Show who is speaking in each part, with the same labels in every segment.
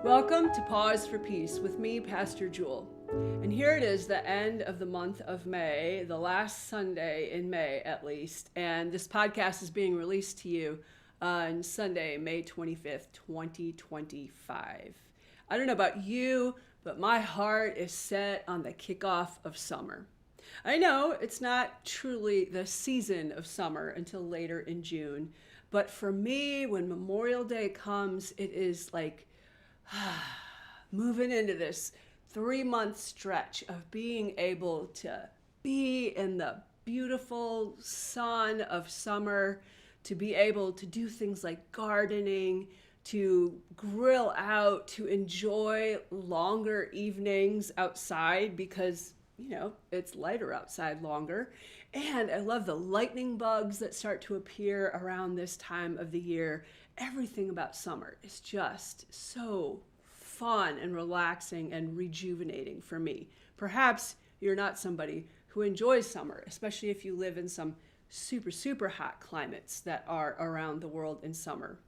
Speaker 1: Welcome to Pause for Peace with me, Pastor Jule. And here it is, the end of the month of May, the last Sunday in May at least. And this podcast is being released to you on Sunday, May 25th, 2025. I don't know about you, but my heart is set on the kickoff of summer. I know it's not truly the season of summer until later in June, but for me, when Memorial Day comes, it is like moving into this 3-month stretch of being able to be in the beautiful sun of summer, to be able to do things like gardening, to grill out, to enjoy longer evenings outside because, you know, it's lighter outside longer. And I love the lightning bugs that start to appear around this time of the year. Everything about summer is just so fun and relaxing and rejuvenating for me. Perhaps you're not somebody who enjoys summer, especially if you live in some super hot climates that are around the world in summer.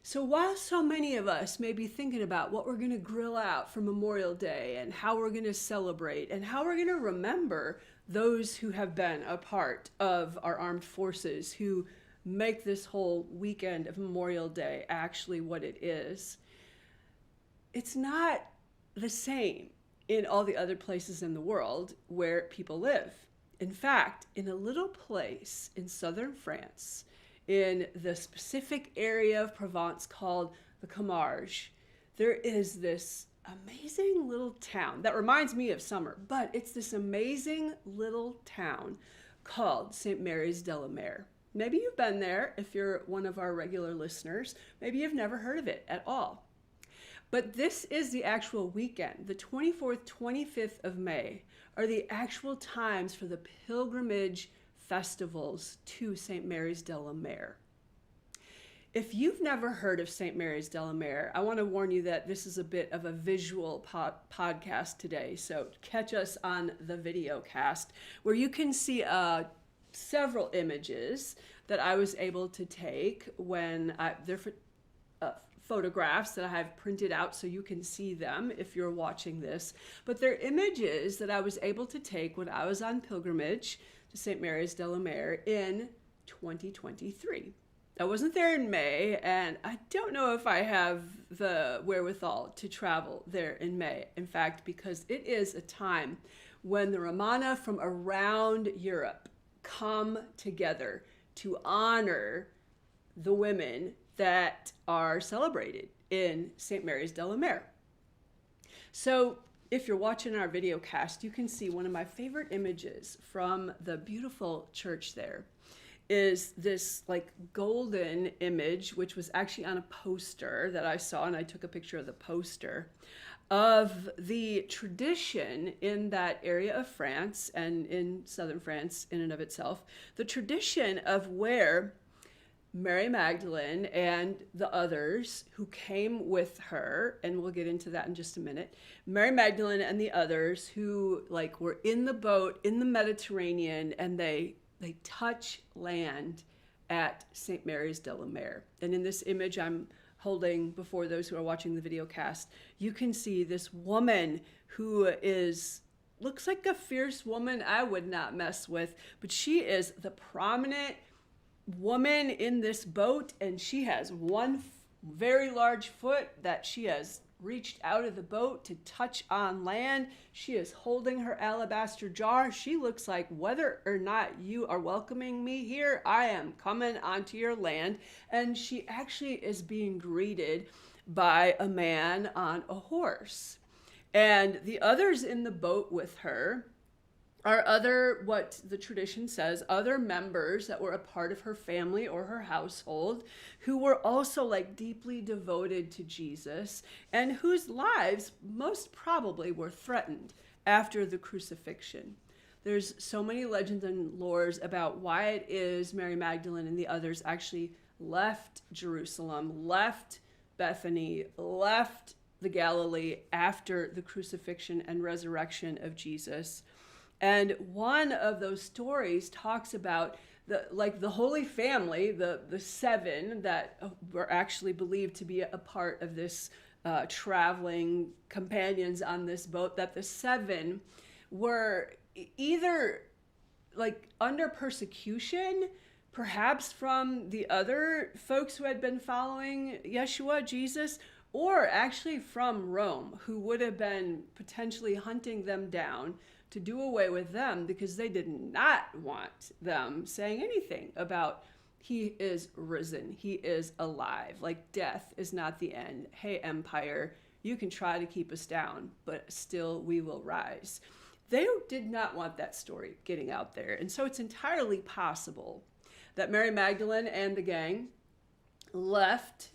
Speaker 1: So while so many of us may be thinking about what we're going to grill out for Memorial Day and how we're going to celebrate and how we're going to remember those who have been a part of our armed forces who make this whole weekend of Memorial Day actually what it is, it's not the same in all the other places in the world where people live. In fact, in a little place in southern France, in the specific area of Provence called the Camargue, there is this amazing little town that reminds me of summer, but it's this amazing little town called Saint Maries-de-la-Mer. Maybe you've been there if you're one of our regular listeners. Maybe you've never heard of it at all. But this is the actual weekend. The 24th, 25th of May are the actual times for the pilgrimage festivals to Saint Maries-de-la-Mer. If you've never heard of Saint Maries-de-la-Mer, I want to warn you that this is a bit of a visual podcast today. So catch us on the video cast where you can see several images that I was able to take when they're photographs that I have printed out so you can see them if you're watching this. But they're images that I was able to take when I was on pilgrimage to Saint Maries-de-la-Mer in 2023. I wasn't there in May, and I don't know if I have the wherewithal to travel there in May. In fact, because it is a time when the Romana from around Europe come together to honor the women that are celebrated in Saint Maries-de-la-Mer. So if you're watching our video cast, you can see one of my favorite images from the beautiful church there is this like golden image, which was actually on a poster that I saw, and I took a picture of the poster, of the tradition in that area of France and in southern France in and of itself, the tradition of where Mary Magdalene and the others who came with her, and we'll get into that in just a minute, Mary Magdalene and the others who like were in the boat in the Mediterranean, and they touch land at Saint Maries-de-la-Mer. And in this image I'm holding before those who are watching the video cast, you can see this woman who looks like a fierce woman I would not mess with, but she is the prominent woman in this boat, and she has one very large foot that she has reached out of the boat to touch on land. She is holding her alabaster jar. She looks like, whether or not you are welcoming me here, I am coming onto your land. And she actually is being greeted by a man on a horse. And the others in the boat with her are what the tradition says, other members that were a part of her family or her household who were also like deeply devoted to Jesus and whose lives most probably were threatened after the crucifixion. There's so many legends and lores about why it is Mary Magdalene and the others actually left Jerusalem, left Bethany, left the Galilee after the crucifixion and resurrection of Jesus. And one of those stories talks about the Holy Family, the seven that were actually believed to be a part of this traveling companions on this boat, that the 7 were either like under persecution, perhaps from the other folks who had been following Yeshua, Jesus, or actually from Rome, who would have been potentially hunting them down to do away with them because they did not want them saying anything about he is risen, he is alive, like death is not the end. Hey, empire, you can try to keep us down, but still we will rise. They did not want that story getting out there. And so it's entirely possible that Mary Magdalene and the gang left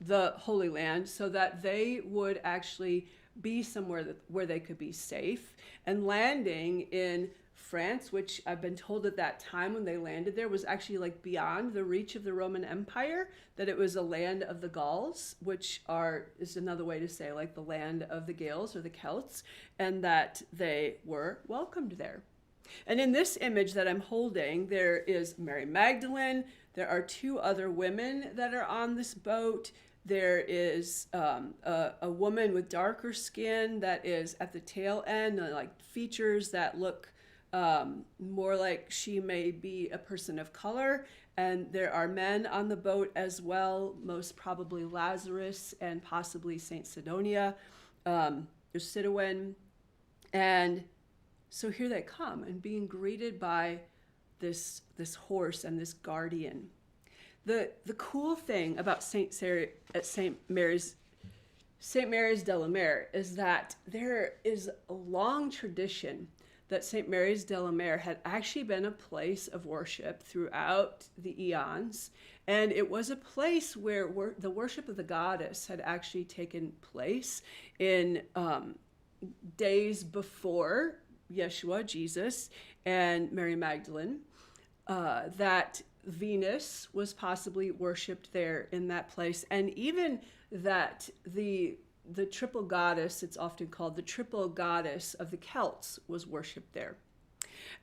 Speaker 1: the Holy Land so that they would actually be somewhere where they could be safe, and landing in France, which I've been told at that time when they landed there was actually like beyond the reach of the Roman Empire, that it was a land of the Gauls, which is another way to say like the land of the Gaels or the Celts, and that they were welcomed there. And in this image that I'm holding, there is Mary Magdalene. There are 2 other women that are on this boat. There is a woman with darker skin that is at the tail end, like features that look more like she may be a person of color. And there are men on the boat as well, most probably Lazarus and possibly Saint Sidonia, or Sidowen. And so here they come, and being greeted by this horse and this guardian. The cool thing about Saint Saintes-Maries-de-la-Mer is that there is a long tradition that Saint Mary's-de-la-Mer had actually been a place of worship throughout the eons. And it was a place where the worship of the goddess had actually taken place in days before Yeshua, Jesus, and Mary Magdalene, that Venus was possibly worshipped there in that place, and even that the triple goddess, it's often called the triple goddess of the Celts, was worshipped there.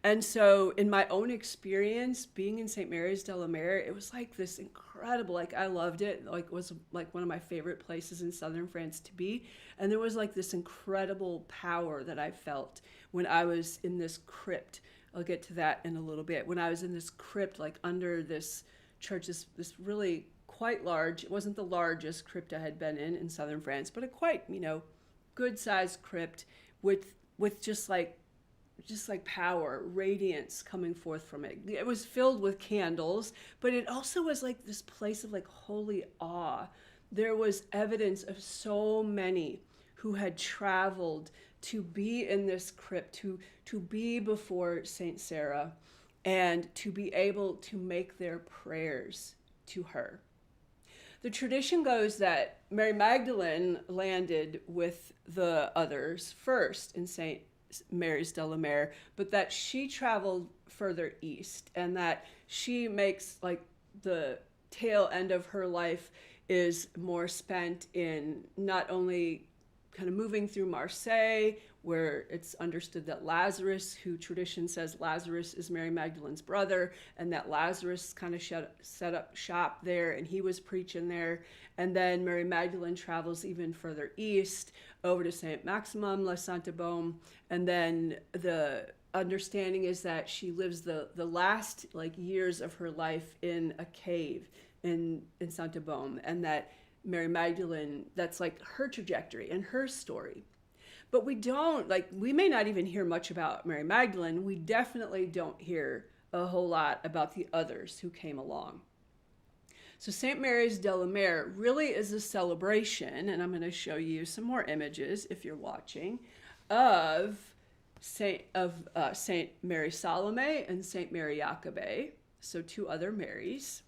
Speaker 1: And so in my own experience being in Saint Mary's-de-la-Mer, it was like this incredible, like I loved it, like it was like one of my favorite places in southern France to be. And there was like this incredible power that I felt when I was in this crypt. I'll get to that in a little bit. When I was in this crypt, like under this church, this really quite large, it wasn't the largest crypt I had been in southern France, but a quite, good sized crypt with just like power, radiance coming forth from it. It was filled with candles, but it also was like this place of like holy awe. There was evidence of so many who had traveled to be in this crypt, to be before Saint Sarah, and to be able to make their prayers to her. The tradition goes that Mary Magdalene landed with the others first in Saint Mary's-de-la-Mer, but that she traveled further east, and that she makes like the tail end of her life is more spent in not only kind of moving through Marseille, where it's understood that Lazarus, who tradition says Lazarus is Mary Magdalene's brother, and that Lazarus kind of set up shop there, and he was preaching there. And then Mary Magdalene travels even further east over to Saint Maximum La Sainte Baume, and then the understanding is that she lives the last like years of her life in a cave in Sainte Baume, and that Mary Magdalene, that's like her trajectory and her story. But we may not even hear much about Mary Magdalene. We definitely don't hear a whole lot about the others who came along. So Saint Mary's-de-la-Mer really is a celebration, and I'm going to show you some more images if you're watching, of Saint Mary Salome and Saint Mary Jacobe, so 2 other Marys,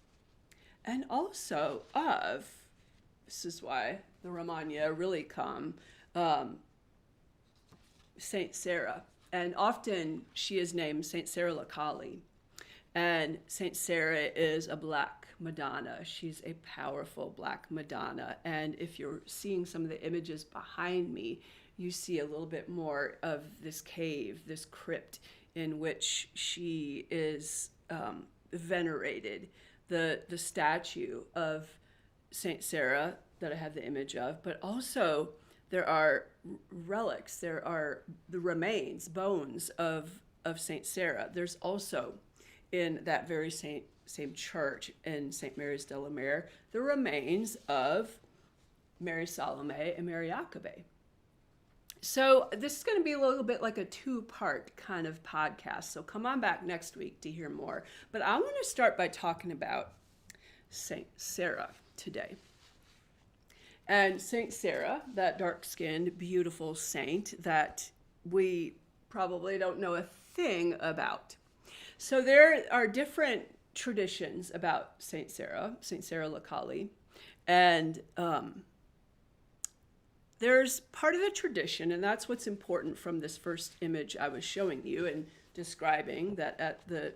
Speaker 1: and also of, this is why the Romagna really come, Saint Sarah. And often she is named Saint Sarah La Kali. And Saint Sarah is a black Madonna. She's a powerful black Madonna. And if you're seeing some of the images behind me, you see a little bit more of this cave, this crypt in which she is venerated. The statue of Saint Sarah that I have the image of, but also there are relics, there are the remains, bones of Saint Sarah. There's also in that very same church in Saintes-Maries-de-la-Mer, the remains of Mary Salome and Mary Jacobe. So this is going to be a little bit like a two-part kind of podcast. So come on back next week to hear more. But I want to start by talking about Saint Sarah today. And Saint Sarah, that dark-skinned, beautiful saint that we probably don't know a thing about. So there are different traditions about Saint Sarah Lacali, and there's part of the tradition, and that's what's important from this first image I was showing you and describing, that at the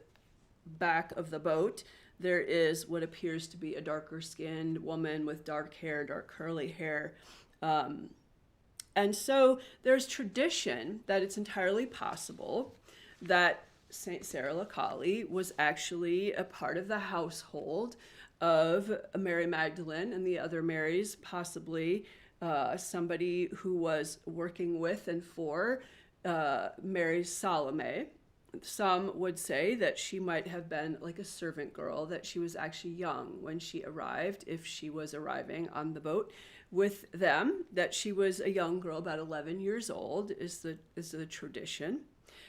Speaker 1: back of the boat there is what appears to be a darker skinned woman with dark hair, dark curly hair. And so there's tradition that it's entirely possible that Saint Sarah Lacali was actually a part of the household of Mary Magdalene and the other Marys, possibly somebody who was working with and for Mary Salome. Some would say that she might have been like a servant girl, that she was actually young when she arrived, if she was arriving on the boat with them, that she was a young girl, about 11 years old, is the tradition,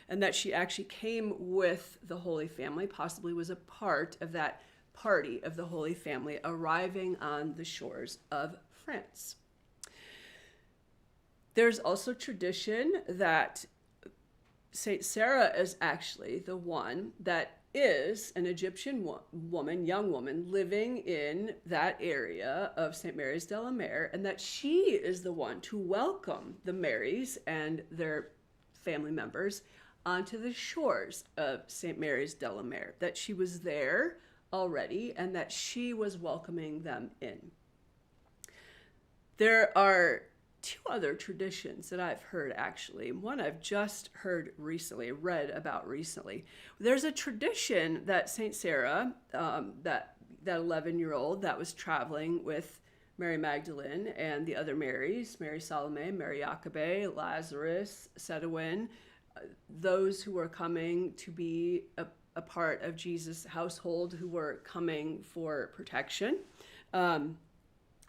Speaker 1: and that she actually came with the Holy Family, possibly was a part of that party of the Holy Family arriving on the shores of France. There's also tradition that Saint Sarah is actually the one that is an Egyptian woman, young woman, living in that area of Saintes-Maries-de-la-Mer, and that she is the one to welcome the Marys and their family members onto the shores of Saintes-Maries-de-la-Mer, that she was there already and that she was welcoming them in. There are two other traditions that I've heard, actually. One I've just read about recently. There's a tradition that Saint Sarah, that 11-year-old that was traveling with Mary Magdalene and the other Marys, Mary Salome, Mary Jacobe, Lazarus, Sedewin, those who were coming to be a part of Jesus' household, who were coming for protection.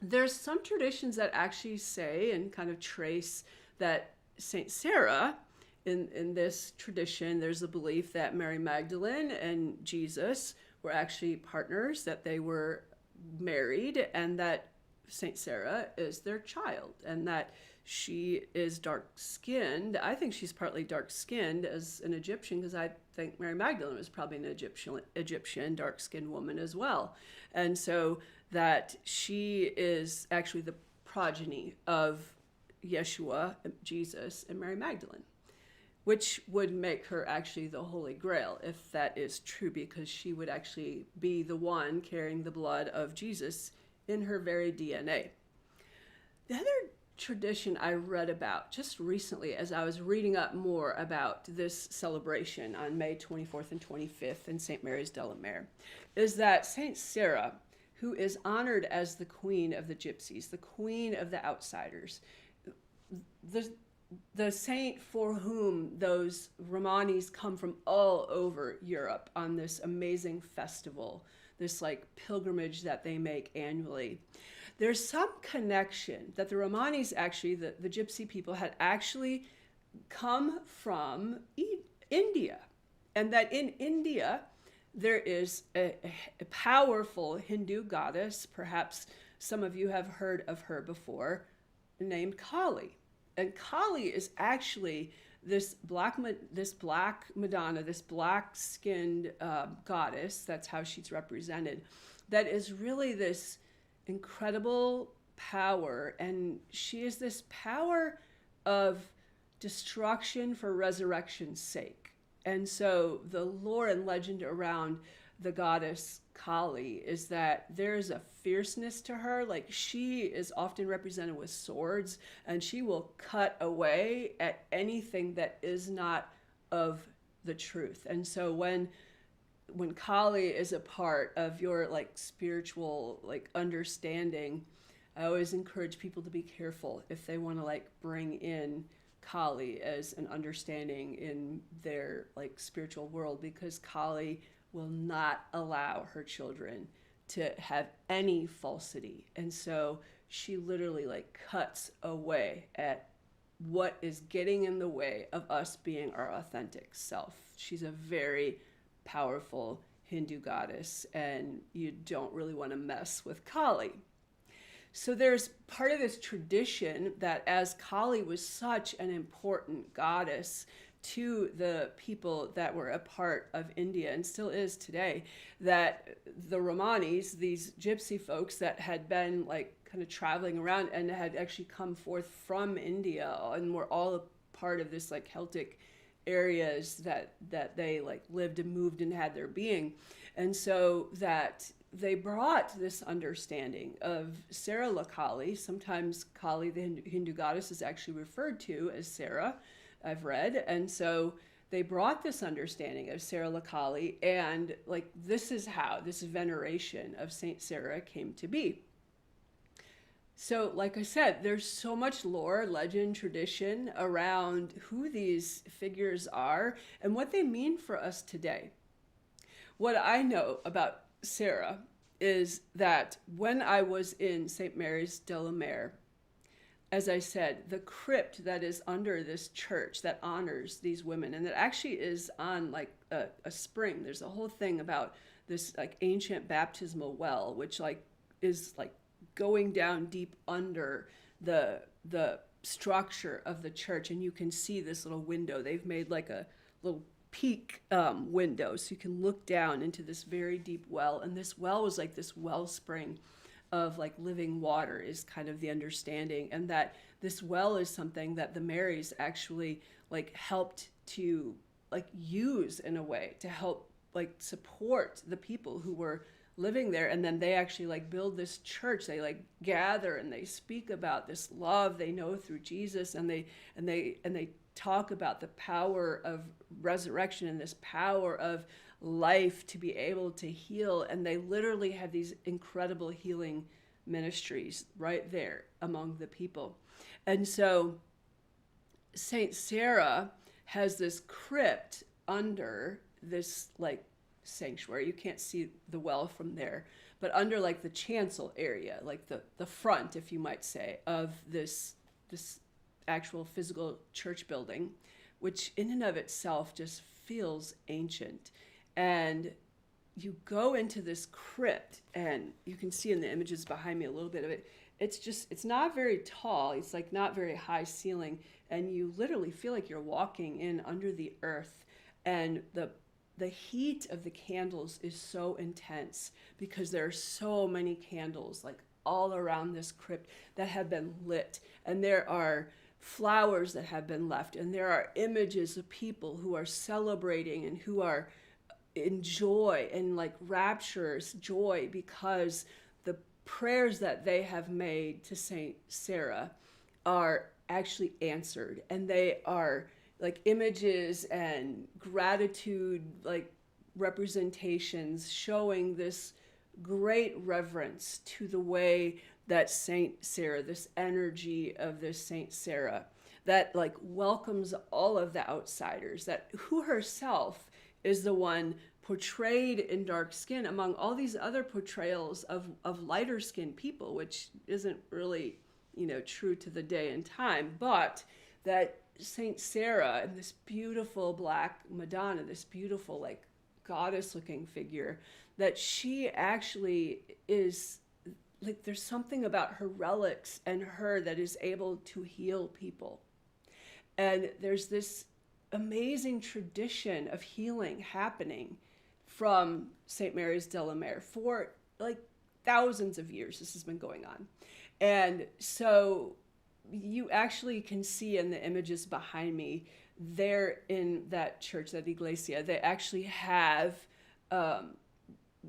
Speaker 1: There's some traditions that actually say and kind of trace that Saint Sarah, in this tradition, there's a belief that Mary Magdalene and Jesus were actually partners, that they were married, and that Saint Sarah is their child, and that she is dark-skinned. I think she's partly dark-skinned as an Egyptian, because I think Mary Magdalene was probably an Egyptian dark-skinned woman as well. And so that she is actually the progeny of Yeshua, Jesus, and Mary Magdalene, which would make her actually the Holy Grail, if that is true, because she would actually be the one carrying the blood of Jesus in her very DNA. The other tradition I read about just recently, as I was reading up more about this celebration on May 24th and 25th in Saintes-Maries-de-la-Mer, is that Saint Sarah, who is honored as the queen of the gypsies, the queen of the outsiders, the saint for whom those Romanis come from all over Europe on this amazing festival, this like pilgrimage that they make annually. There's some connection that the Romanis, actually, the gypsy people, had actually come from India, and that in India there is a powerful Hindu goddess, perhaps some of you have heard of her before, named Kali. And Kali is actually this black Madonna, this black-skinned goddess, that's how she's represented, that is really this incredible power, and she is this power of destruction for resurrection's sake. And so the lore and legend around the goddess Kali is that there's a fierceness to her. Like, she is often represented with swords, and she will cut away at anything that is not of the truth. And so when when Kali is a part of your like spiritual like understanding, I always encourage people to be careful if they want to like bring in Kali as an understanding in their like spiritual world, because Kali will not allow her children to have any falsity. And so she literally like cuts away at what is getting in the way of us being our authentic self. She's a very powerful Hindu goddess, and you don't really want to mess with Kali. So there's part of this tradition that as Kali was such an important goddess to the people that were a part of India and still is today, that the Romanis, these gypsy folks that had been like kind of traveling around and had actually come forth from India and were all a part of this like Celtic areas that they like lived and moved and had their being. And so that they brought this understanding of Sarah la Kali. Sometimes Kali, the Hindu goddess, is actually referred to as Sarah, I've read. And so they brought this understanding of Sarah la Kali, and like this is how this veneration of Saint Sarah came to be. So like I said, there's so much lore, legend, tradition around who these figures are and what they mean for us today. What I know about Sarah is that when I was in Saintes-Maries-de-la-Mer, as I said, the crypt that is under this church that honors these women, and that actually is on like a spring. There's a whole thing about this like ancient baptismal well, which like is like going down deep under the structure of the church, and you can see this little window. They've made like a little peak window, so you can look down into this very deep well. And this well was like this wellspring of like living water is kind of the understanding, and that this well is something that the Marys actually like helped to like use in a way to help like support the people who were living there. And then they actually like build this church. They like gather and they speak about this love they know through Jesus, and they talk about the power of resurrection and this power of life to be able to heal. And they literally have these incredible healing ministries right there among the people. And so Saint Sarah has this crypt under this like sanctuary. You can't see the well from there, but under like the chancel area, like the front, if you might say, of this actual physical church building, which in and of itself just feels ancient. And you go into this crypt, and you can see in the images behind me a little bit of it. It's not very tall. It's like not very high ceiling, and you literally feel like you're walking in under the earth. And the heat of the candles is so intense because there are so many candles like all around this crypt that have been lit, and there are flowers that have been left, and there are images of people who are celebrating and who are in joy and like rapturous joy because the prayers that they have made to Saint Sarah are actually answered, and they are like images and gratitude like representations showing this great reverence to the way that Saint Sarah, this energy of this Saint Sarah that like welcomes all of the outsiders, that who herself is the one portrayed in dark skin among all these other portrayals of lighter skinned people, which isn't really, true to the day and time, but that Saint Sarah and this beautiful black Madonna, this beautiful like goddess looking figure, that she actually is like, there's something about her relics and her that is able to heal people. And there's this amazing tradition of healing happening from Saintes-Maries-de-la-Mer for like thousands of years. This has been going on. And so you actually can see in the images behind me there in that church, that iglesia, they actually have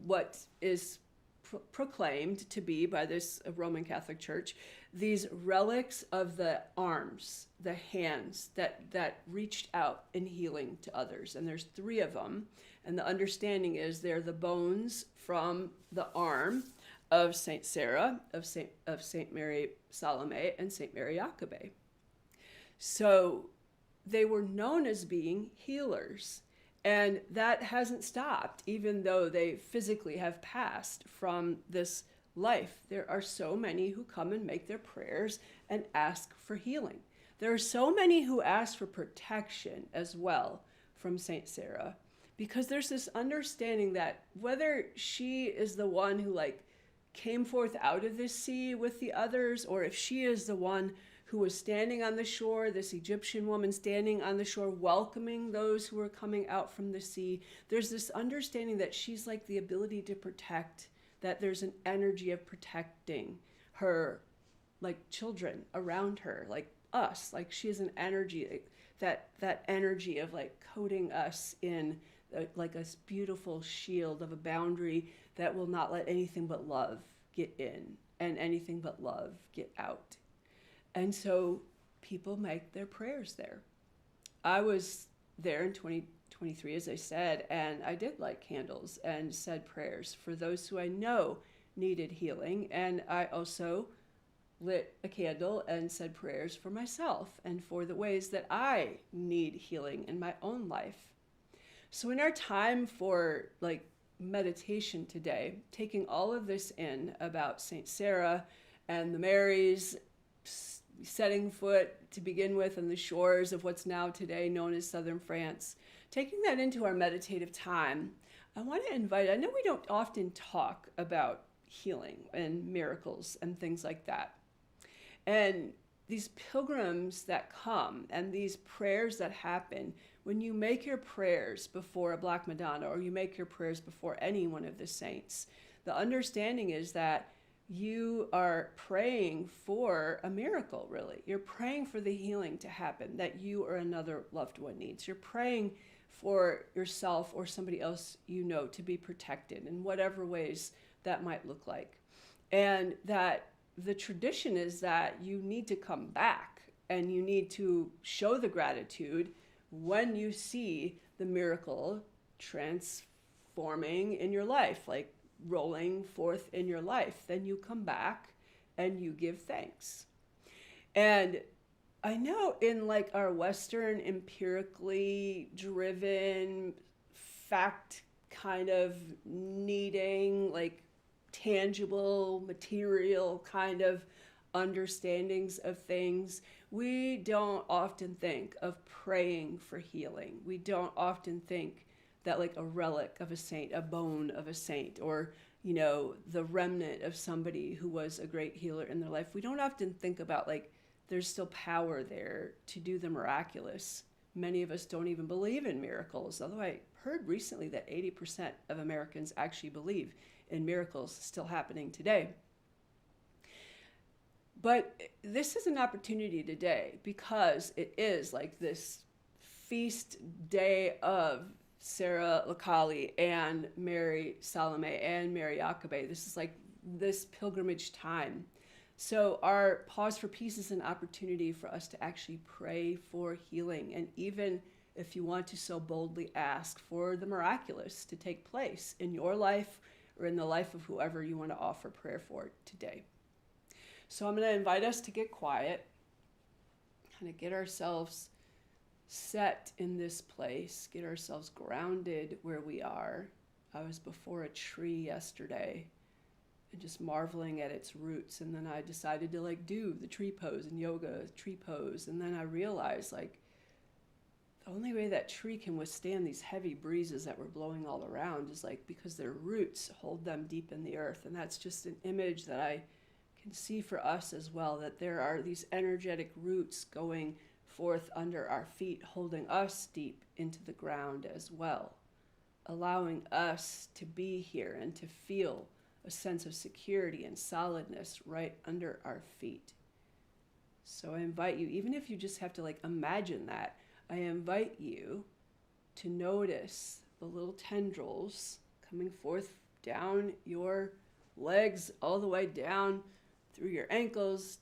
Speaker 1: what is proclaimed to be by this Roman Catholic Church, these relics of the arms, the hands that reached out in healing to others. And there's 3 of them. And the understanding is they're the bones from the arm of Saint Sarah, of Saint Mary Salome, and Saint Mary Jacobe. So they were known as being healers. And that hasn't stopped, even though they physically have passed from this life. There are so many who come and make their prayers and ask for healing. There are so many who ask for protection as well from Saint Sarah, because there's this understanding that whether she is the one who came forth out of this sea with the others, or if she is the one who was standing on the shore, this Egyptian woman standing on the shore, welcoming those who were coming out from the sea, there's this understanding that she's like the ability to protect, that there's an energy of protecting her, like children around her, like us, like she is an energy, that energy of like coating us in like a beautiful shield of a boundary that will not let anything but love get in and anything but love get out. And so people make their prayers there. I was there in 2023, as I said, and I did light candles and said prayers for those who I know needed healing. And I also lit a candle and said prayers for myself and for the ways that I need healing in my own life. So in our time for like meditation today, taking all of this in about Saint Sarah and the Marys, setting foot to begin with on the shores of what's now today known as Southern France, taking that into our meditative time, I want to invite, I know we don't often talk about healing and miracles and things like that. And these pilgrims that come and these prayers that happen, when you make your prayers before a Black Madonna or you make your prayers before any one of the saints, the understanding is that you are praying for a miracle, really. You're praying for the healing to happen that you or another loved one needs. You're praying for yourself or somebody else you know to be protected in whatever ways that might look like. And that the tradition is that you need to come back and you need to show the gratitude when you see the miracle transforming in your life, like rolling forth in your life. Then you come back and you give thanks. And I know in like our Western empirically driven fact kind of needing like tangible material kind of understandings of things, we don't often think of praying for healing. We don't often think that like a relic of a saint, a bone of a saint, or, you know, the remnant of somebody who was a great healer in their life. We don't often think about like there's still power there to do the miraculous. Many of us don't even believe in miracles, although I heard recently that 80% of Americans actually believe in miracles still happening today. But this is an opportunity today because it is like this feast day of Sarah Lacali and Mary Salome and Mary Jacobe. This is like this pilgrimage time. So our pause for peace is an opportunity for us to actually pray for healing. And even if you want to so boldly ask for the miraculous to take place in your life or in the life of whoever you want to offer prayer for today. So I'm going to invite us to get quiet, kind of get ourselves set in this place, get ourselves grounded where we are. I was before a tree yesterday and just marveling at its roots, and then I decided to like do the tree pose in yoga, tree pose, and then I realized like the only way that tree can withstand these heavy breezes that were blowing all around is like because their roots hold them deep in the earth. And that's just an image that I can see for us as well, that there are these energetic roots going forth under our feet, holding us deep into the ground as well, allowing us to be here and to feel a sense of security and solidness right under our feet. So I invite you, even if you just have to like imagine that, I invite you to notice the little tendrils coming forth down your legs all the way down through your ankles,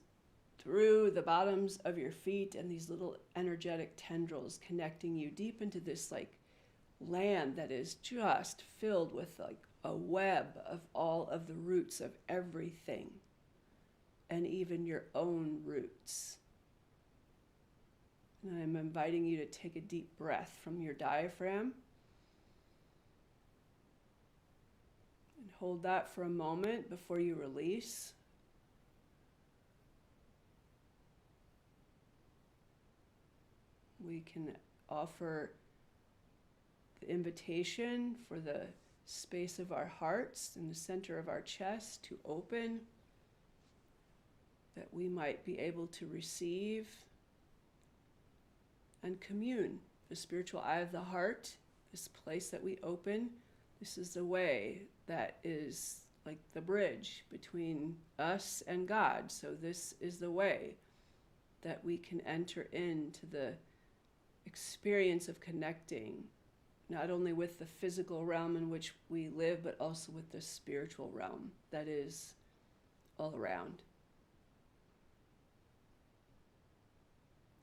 Speaker 1: through the bottoms of your feet, and these little energetic tendrils connecting you deep into this like land that is just filled with like a web of all of the roots of everything, and even your own roots. And I'm inviting you to take a deep breath from your diaphragm and hold that for a moment before you release. We can offer the invitation for the space of our hearts in the center of our chest to open, that we might be able to receive and commune. The spiritual eye of the heart, this place that we open, this is the way that is like the bridge between us and God. So this is the way that we can enter into the experience of connecting, not only with the physical realm in which we live, but also with the spiritual realm that is all around.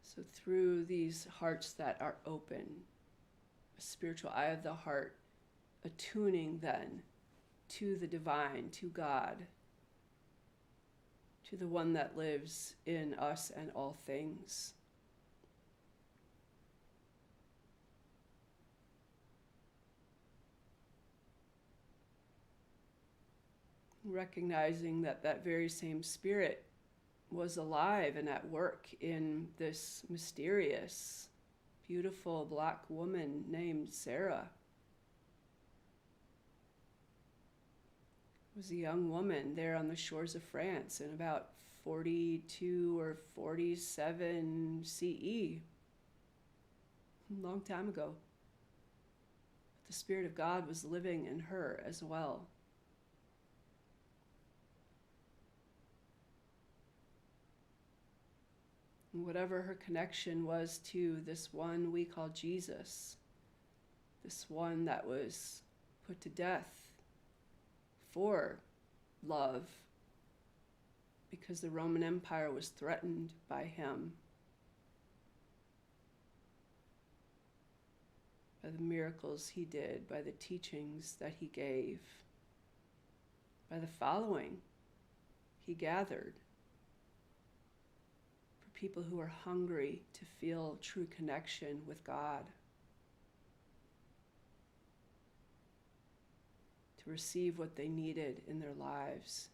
Speaker 1: So through these hearts that are open, a spiritual eye of the heart, attuning then to the divine, to God, to the one that lives in us and all things. Recognizing that that very same spirit was alive and at work in this mysterious, beautiful black woman named Sarah. Was a young woman there on the shores of France in about 42 or 47 CE, a long time ago. But the Spirit of God was living in her as well. And whatever her connection was to this one we call Jesus, this one that was put to death for love, because the Roman Empire was threatened by him, by the miracles he did, by the teachings that he gave, by the following he gathered, for people who are hungry to feel true connection with God, to receive what they needed in their lives.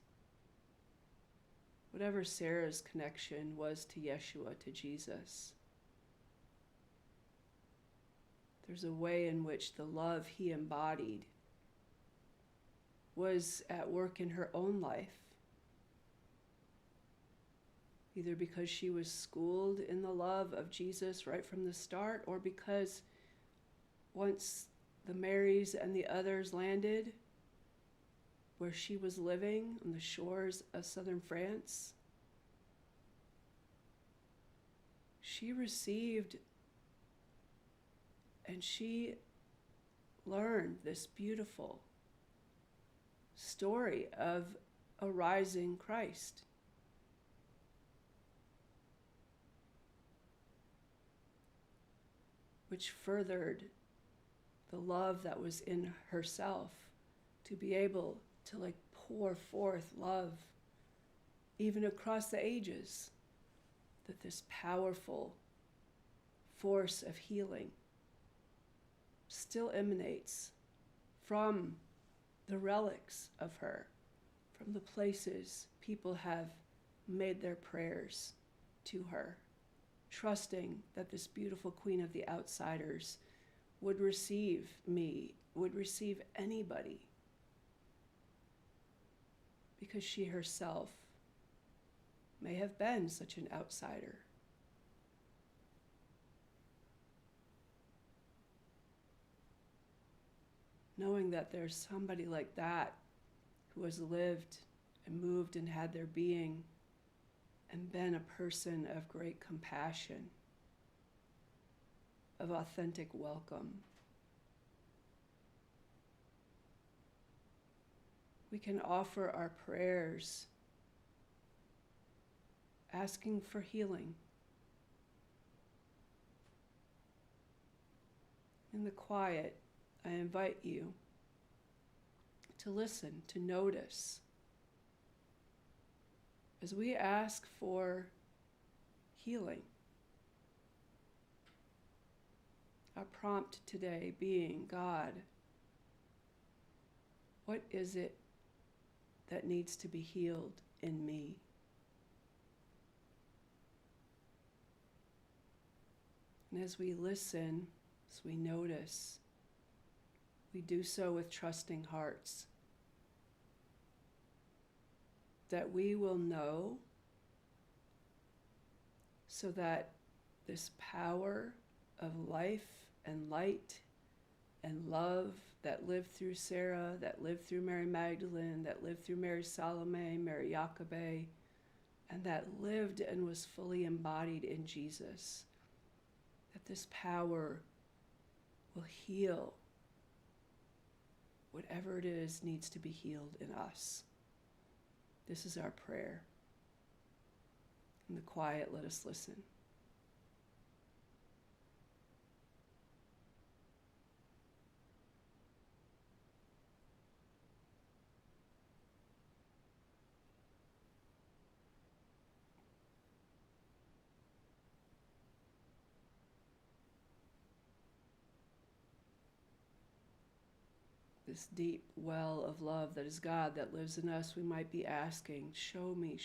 Speaker 1: Whatever Sarah's connection was to Yeshua, to Jesus, there's a way in which the love he embodied was at work in her own life, either because she was schooled in the love of Jesus right from the start, or because once the Marys and the others landed where she was living on the shores of southern France, she received and she learned this beautiful story of a rising Christ. Which furthered the love that was in herself to be able to like pour forth love even across the ages, that this powerful force of healing still emanates from the relics of her, from the places people have made their prayers to her, trusting that this beautiful Queen of the Outsiders would receive me, would receive anybody, because she herself may have been such an outsider. Knowing that there's somebody like that who has lived and moved and had their being and been a person of great compassion, of authentic welcome. we can offer our prayers, asking for healing. In the quiet, I invite you to listen, to notice. As we ask for healing, our prompt today being, God, what is it that needs to be healed in me? And as we listen, as we notice, we do so with trusting hearts, that we will know, so that this power of life and light and love that lived through Sarah, that lived through Mary Magdalene, that lived through Mary Salome, Mary Jacobe, and that lived and was fully embodied in Jesus, that this power will heal whatever it is needs to be healed in us. This is our prayer. In the quiet, let us listen. This deep well of love that is God that lives in us, we might be asking, show me,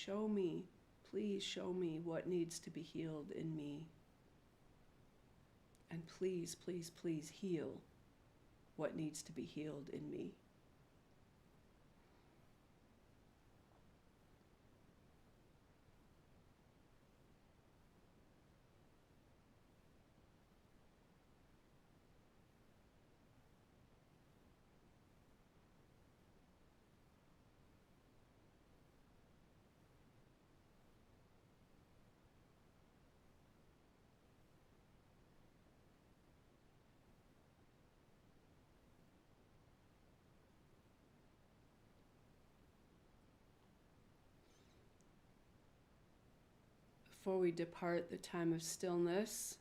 Speaker 1: please show me what needs to be healed in me. And please, please, please heal what needs to be healed in me. Before we depart the time of stillness,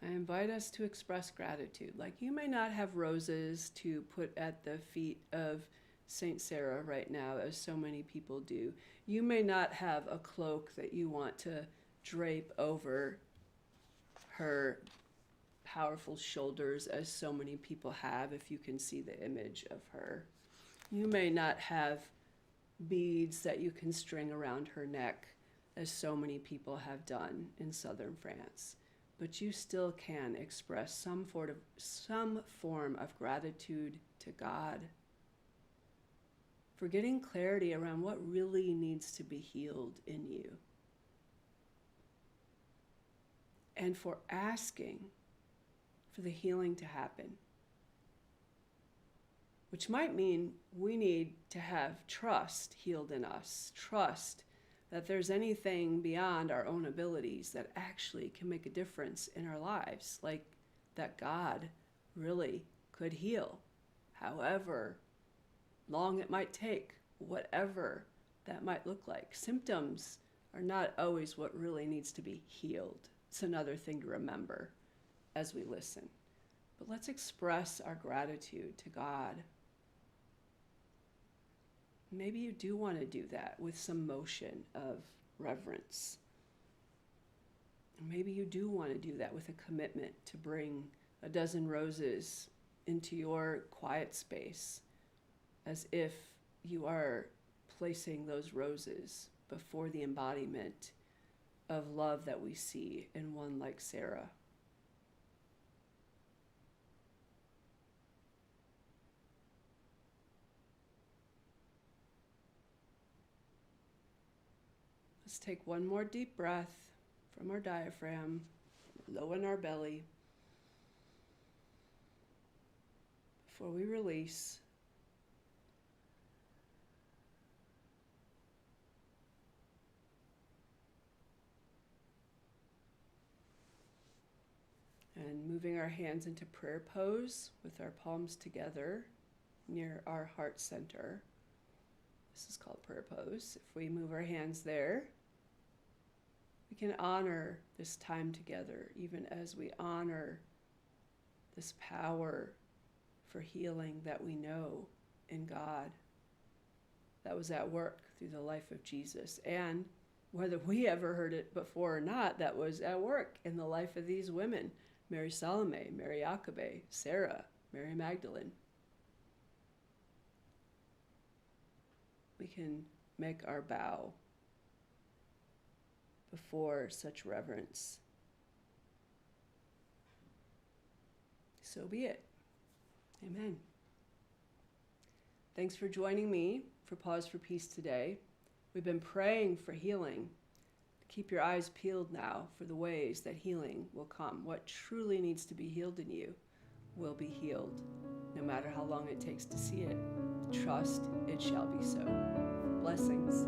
Speaker 1: I invite us to express gratitude. Like, you may not have roses to put at the feet of Saint Sarah right now, as so many people do. You may not have a cloak that you want to drape over her powerful shoulders, as so many people have, if you can see the image of her. You may not have beads that you can string around her neck, as so many people have done in southern France. But you still can express some form of gratitude to God for getting clarity around what really needs to be healed in you, and for asking for the healing to happen, which might mean we need to have trust healed in us, trust that there's anything beyond our own abilities that actually can make a difference in our lives, like that God really could heal, however long it might take, whatever that might look like. Symptoms are not always what really needs to be healed. It's another thing to remember as we listen. But let's express our gratitude to God. Maybe you do want to do that with some motion of reverence. Maybe you do want to do that with a commitment to bring a dozen roses into your quiet space, as if you are placing those roses before the embodiment of love that we see in one like Sarah. Let's take one more deep breath from our diaphragm, low in our belly, before we release. And moving our hands into prayer pose with our palms together, near our heart center. This is called prayer pose. If we move our hands there, we can honor this time together, even as we honor this power for healing that we know in God that was at work through the life of Jesus. And whether we ever heard it before or not, that was at work in the life of these women, Mary Salome, Mary Jacobe, Sarah, Mary Magdalene. We can make our bow before such reverence. So be it. Amen. Thanks for joining me for Pause for Peace today. We've been praying for healing. Keep your eyes peeled now for the ways that healing will come. What truly needs to be healed in you will be healed, no matter how long it takes to see it. Trust it shall be so. Blessings.